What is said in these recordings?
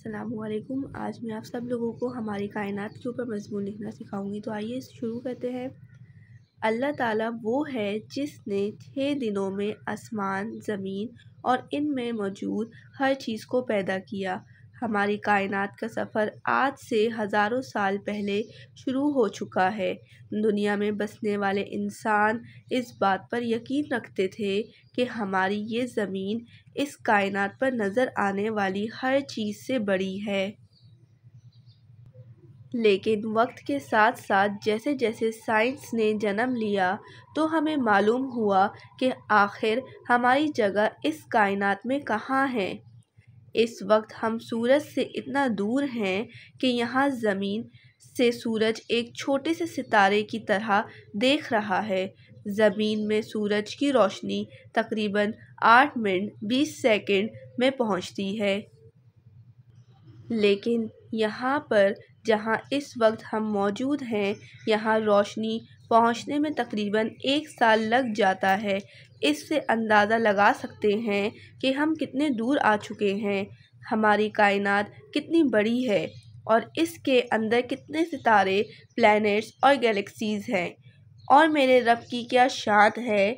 السلام علیکم۔ آج میں آپ سب لوگوں کو ہماری کائنات کے اوپر مضمون لکھنا سکھاؤں گی، تو آئیے شروع کرتے ہیں۔ اللہ تعالیٰ وہ ہے جس نے 6 دنوں میں آسمان، زمین اور ان میں موجود ہر چیز کو پیدا کیا۔ ہماری کائنات کا سفر آج سے ہزاروں سال پہلے شروع ہو چکا ہے۔ دنیا میں بسنے والے انسان اس بات پر یقین رکھتے تھے کہ ہماری یہ زمین اس کائنات پر نظر آنے والی ہر چیز سے بڑی ہے۔ لیکن وقت کے ساتھ ساتھ جیسے جیسے سائنس نے جنم لیا تو ہمیں معلوم ہوا کہ آخر ہماری جگہ اس کائنات میں کہاں ہے۔ اس وقت ہم سورج سے اتنا دور ہیں کہ یہاں زمین سے سورج ایک چھوٹے سے ستارے کی طرح دیکھ رہا ہے۔ زمین میں سورج کی روشنی تقریباً 8 منٹ 20 سیکنڈ میں پہنچتی ہے، لیکن یہاں پر جہاں اس وقت ہم موجود ہیں یہاں روشنی پہنچنے میں تقریباً 1 سال لگ جاتا ہے۔ اس سے اندازہ لگا سکتے ہیں کہ ہم کتنے دور آ چکے ہیں، ہماری کائنات کتنی بڑی ہے اور اس کے اندر کتنے ستارے، پلینٹس اور گیلیکسیز ہیں، اور میرے رب کی کیا شان ہے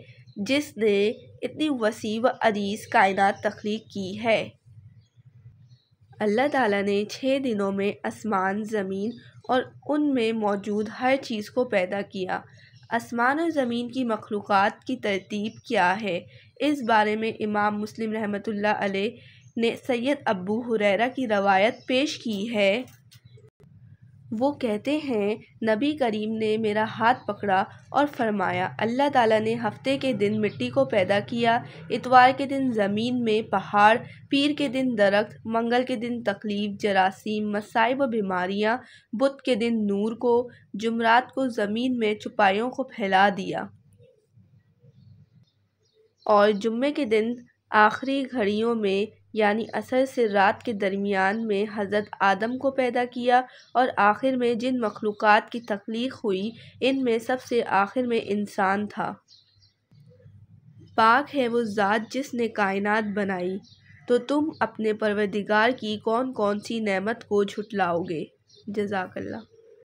جس نے اتنی وسیع و عریض کائنات تخلیق کی ہے۔ اللہ تعالیٰ نے 6 دنوں میں آسمان، زمین اور ان میں موجود ہر چیز کو پیدا کیا۔ آسمان اور زمین کی مخلوقات کی ترتیب کیا ہے، اس بارے میں امام مسلم رحمۃ اللہ علیہ نے سید ابو ہریرہ کی روایت پیش کی ہے۔ وہ کہتے ہیں نبی کریم نے میرا ہاتھ پکڑا اور فرمایا، اللہ تعالیٰ نے ہفتے کے دن مٹی کو پیدا کیا، اتوار کے دن زمین میں پہاڑ، پیر کے دن درخت، منگل کے دن تکلیف، جراثیم، مصائب و بیماریاں، بدھ کے دن نور کو، جمعرات کو زمین میں چوپایوں کو پھیلا دیا، اور جمعے کے دن آخری گھڑیوں میں یعنی عصر سے رات کے درمیان میں حضرت آدم کو پیدا کیا، اور آخر میں جن مخلوقات کی تخلیق ہوئی ان میں سب سے آخر میں انسان تھا۔ پاک ہے وہ ذات جس نے کائنات بنائی، تو تم اپنے پروردگار کی کون کون سی نعمت کو جھٹلاؤ گے۔ جزاک اللہ۔